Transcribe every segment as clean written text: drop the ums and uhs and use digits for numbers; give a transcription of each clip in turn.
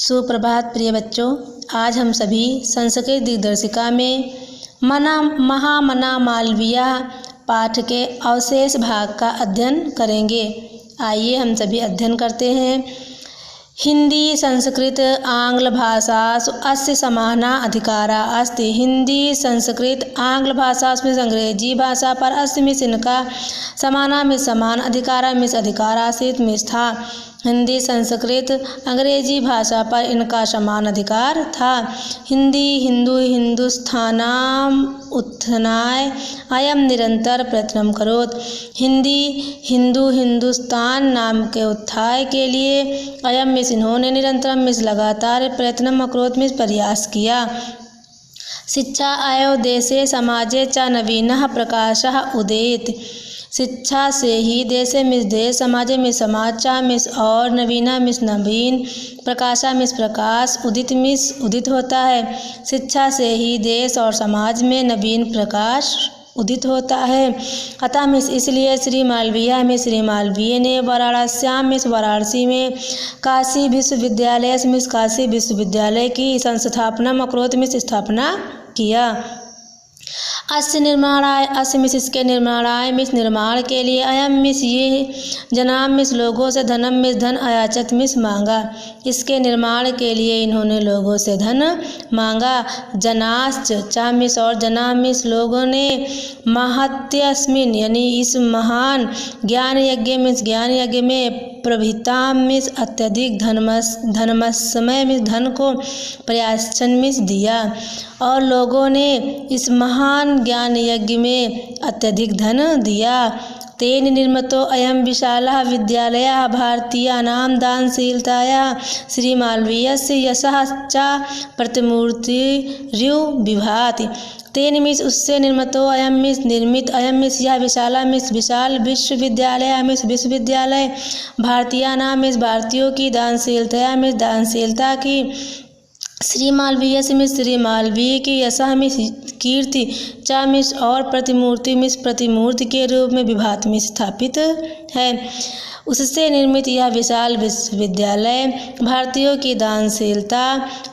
सुप्रभात प्रिय बच्चों, आज हम सभी संस्कृत दिग्दर्शिका में महामना मालवीय पाठ के अवशेष भाग का अध्ययन करेंगे। आइए हम सभी अध्ययन करते हैं। हिंदी संस्कृत आंग्ल भाषासु अस्य समाना अधिकारा अस्ति। हिंदी संस्कृत आंग्ल भाषासु अंग्रेजी भाषा पर अस्य मिस इनका समाना में समान अधिकारा मिस अधिकारासित मिस था। हिंदी संस्कृत अंग्रेजी भाषा पर इनका समान अधिकार था। हिंदी हिंदू हिंदुस्थानाम उत्थानाय अयम निरंतर प्रयत्न करोत। हिंदी हिंदू हिंदुस्तान नाम के उत्थान के लिए अयम मिस इन्होंने निरंतर मिस लगातार प्रयत्न करोत मिस प्रयास किया। शिक्षा आयो देशे समाजे च नवीनः प्रकाशः उदेत। शिक्षा से ही देशे मिस देश, समाजे मिस समाज, चा मिस और, नवीना मिस नवीन, प्रकाशा मिस प्रकाश, उदित मिस उदित होता है। शिक्षा से ही देश और समाज में नवीन प्रकाश उदित होता है। अतः मिस इसलिए श्री मालवीय ने वाराणस्याम मिस वाराणसी में, काशी विश्वविद्यालय मिस काशी विश्वविद्यालय की संस्थापना मकरोत मिस स्थापना किया। अस्य निर्माणाय अस्य मिस इसके निर्माणाय मिस निर्माण के लिए, अयम मिस ये जनाम मिस लोगों से, धनम मिस धन, अयाचत मिस मांगा। इसके निर्माण के लिए इन्होंने लोगों से धन मांगा। जनाश्च चा मिस और, जना मिस लोगों ने, महत्यस्मिन यानी इस महान ज्ञान यज्ञ मिस ज्ञान यज्ञ में, प्रभिताम मिस अत्यधिक, धनमस्मय मिस धन को, प्रयासन मिस दिया। और लोगों ने इस महान ज्ञान यज्ञ में अत्यधिक धन दिया। तेन निर्मितो अयम विशालः विद्यालयः भारतीयानां दानशीलतायाः श्रीमालवीयस्य यशः च प्रतिमूर्तिरिव विभाति। तेन मिस उससे निर्मितो अयम मिस निर्मित, अयम मिस यह विशाला मिस विशाल, विश्वविद्यालय मिस विश्वविद्यालय, भारतीयानां मिस भारतीयों की, दानशीलतायाः मिस दानशीलता की, श्री मालवीय से मिस श्री मालवीय की, यशः मिस कीर्ति, चा मिस और, प्रतिमूर्ति मिस प्रतिमूर्ति के रूप में विभात में स्थापित है। उससे निर्मित यह विशाल विश्वविद्यालय भारतीयों की दानशीलता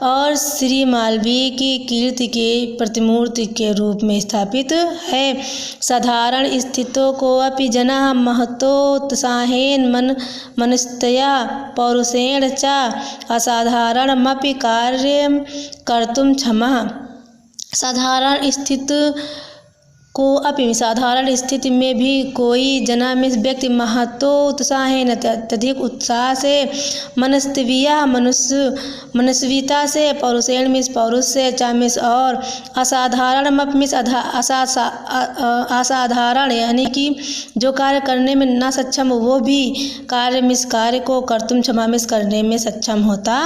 और श्री मालवीय की कीर्ति के प्रतिमूर्ति के रूप में स्थापित है। साधारण स्थितों को अपि जनः महतोत्साहेन मनस्तया पौरुषेण च असाधारणमपि कार्यं कर्तुं क्षमः। साधारण साधारण स्थिति में भी कोई जना मिस व्यक्ति महतोत्साहेन अत्यधिक उत्साह से, मनस्विता से, पौरुषेण मिस पौरुष से, चा मिस और, असाधारण मिस असाधारण यानी कि जो कार्य करने में न सक्षम हो वो भी कार्य को कर्तुम क्षमा मिस करने में सक्षम होता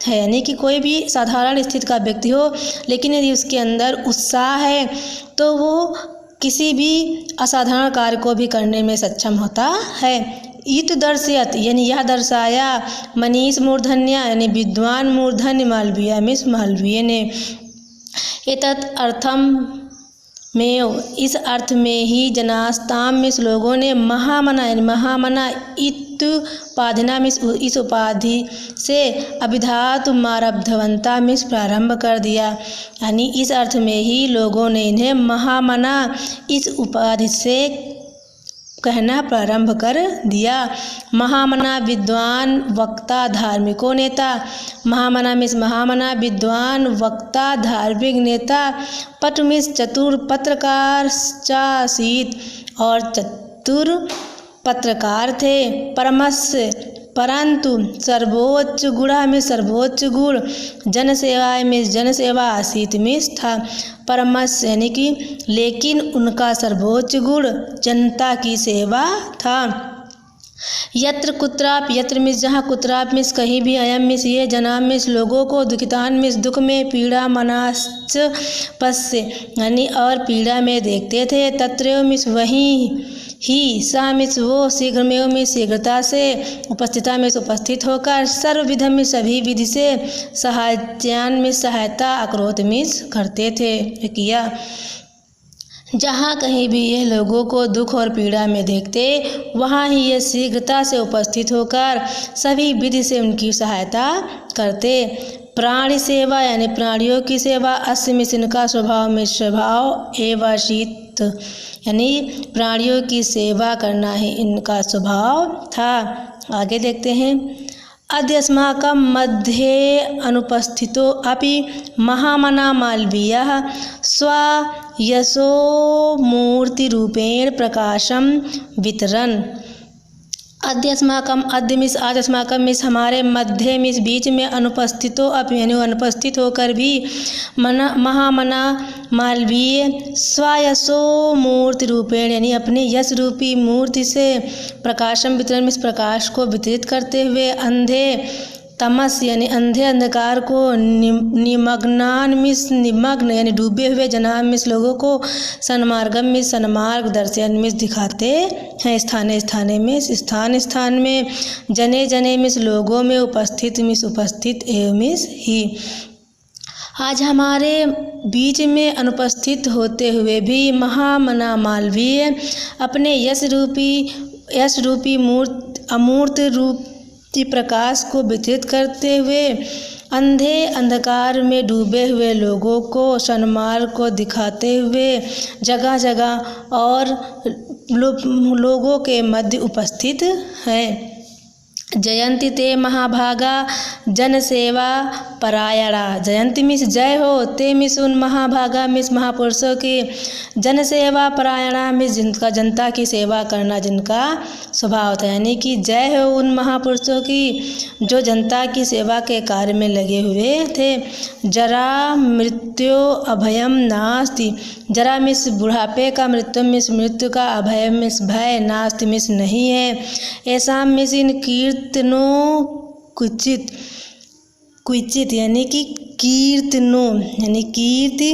है। यानी कि कोई भी साधारण स्थिति का व्यक्ति हो लेकिन यदि उसके अंदर उत्साह है तो वो किसी भी असाधारण कार्य को भी करने में सक्षम होता है। इत दर्शयत यानी यह दर्शाया, मनीष मूर्धन्य यानी विद्वान मूर्धन्य मालवीय मिस मालवीय ने, एतत् अर्थम में इस अर्थ में ही, जनास्ताम मिस लोगों ने, महामना इत्युपाधिना मिस इस उपाधि से, अभिधातु मारब्धवंता मिस प्रारंभ कर दिया। यानी इस अर्थ में ही लोगों ने इन्हें महामना इस उपाधि से कहना प्रारंभ कर दिया। महामना विद्वान वक्ता धार्मिको नेता। महामना मिस महामना विद्वान वक्ता धार्मिक नेता। पटु मिस चतुर पत्रकार चासीत और चतुर पत्रकार थे। परमस्य परंतु सर्वोच्च गुणा में सर्वोच्च गुण, जनसेवाएं में जनसेवा आसीत मिस था। परमस्य यानी कि लेकिन उनका सर्वोच्च गुण जनता की सेवा था। यत्र कुत्राप यत्र मिस जहाँ, कुत्राप मिस कहीं भी, अयम मिस ये, जनाम मिस लोगों को, दुखितान मिस दुख में, पीड़ा मनाश्च पश्य यानी और पीड़ा में देखते थे। तत्रैव मिस वहीं ही, सा मिस वो, शीघ्रमेव मिस शीघ्रता से, उपस्थिता मिस उपस्थित होकर, सर्वविध में सभी विधि से, सहायत्यान मिस सहायता, अक्रोध मिस करते थे किया। जहाँ कहीं भी यह लोगों को दुख और पीड़ा में देखते, वहाँ ही ये शीघ्रता से उपस्थित होकर सभी विधि से उनकी सहायता करते। प्राणी सेवा यानी प्राणियों की सेवा, अस्मिस इनका स्वभाव में स्वभाव, एवं शीत यानी प्राणियों की सेवा करना ही इनका स्वभाव था। आगे देखते हैं। अद्य अस्माकं मध्ये अनुपस्थितो अपि महामना मालवीयः स्वयशो मूर्तिरूपेण प्रकाशं वितरन्। अद्य मिस आज अस्माकं मिस हमारे मध्य मिस बीच में अनुपस्थितो अपि यानी अनुपस्थित होकर भी महामना मालवीय स्वयशो मूर्ति रूपेण यानी अपने यश रूपी मूर्ति से प्रकाशम वितरण मिस प्रकाश को वितरित करते हुए अंधे तमस यानी अंधे अंधकार को निमग्नान मिस निमग्न यानी डूबे हुए जनाब मिस लोगों को सन्मार्गम मिस सन्मार्ग दर्शन मिस दिखाते हैं। स्थाने में जने जने मिस लोगों में उपस्थित एवं मिस ही। आज हमारे बीच में अनुपस्थित होते हुए भी महामना मालवीय अपने यश रूपी अमूर्त रूप की प्रकाश को वितरित करते हुए अंधे अंधकार में डूबे हुए लोगों को सन्मार्ग को दिखाते हुए जगह जगह और लोगों के मध्य उपस्थित हैं। जयंती ते महाभागा जन सेवा परायणा। जयंती मिस जय हो, ते मिस उन महाभागा मिस महापुरुषों की, जन सेवा परायणा मिस जिनका जनता की सेवा करना जिनका स्वभाव था। यानी कि जय हो उन महापुरुषों की जो जनता की सेवा के कार्य में लगे हुए थे। जरा मृत्यु अभयम नास्ति। जरा मिस बुढ़ापे का, मृत्यु का, अभय मिस भय, नास्ति मिस नहीं है। ऐसा मिस इन कीर्तनों क्वचित यानी कि कीर्तनों यानी कीर्ति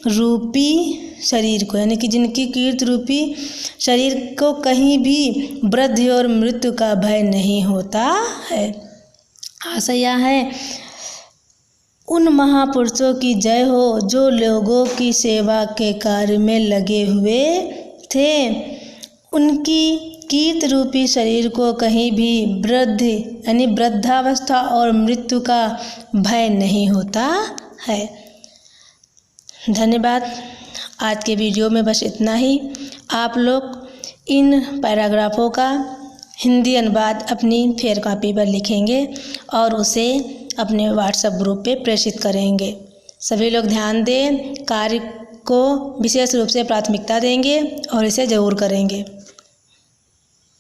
रूपी शरीर को, यानी कि जिनकी कीर्ति रूपी शरीर को कहीं भी वृद्धि और मृत्यु का भय नहीं होता है। आशा यह है उन महापुरुषों की जय हो जो लोगों की सेवा के कार्य में लगे हुए थे। उनकी कीर्ति रूपी शरीर को कहीं भी वृद्धि यानी वृद्धावस्था और मृत्यु का भय नहीं होता है। धन्यवाद। आज के वीडियो में बस इतना ही। आप लोग इन पैराग्राफों का हिंदी अनुवाद अपनी फेयर कॉपी पर लिखेंगे और उसे अपने व्हाट्सएप ग्रुप पे प्रेषित करेंगे। सभी लोग ध्यान दें, कार्य को विशेष रूप से प्राथमिकता देंगे और इसे ज़रूर करेंगे।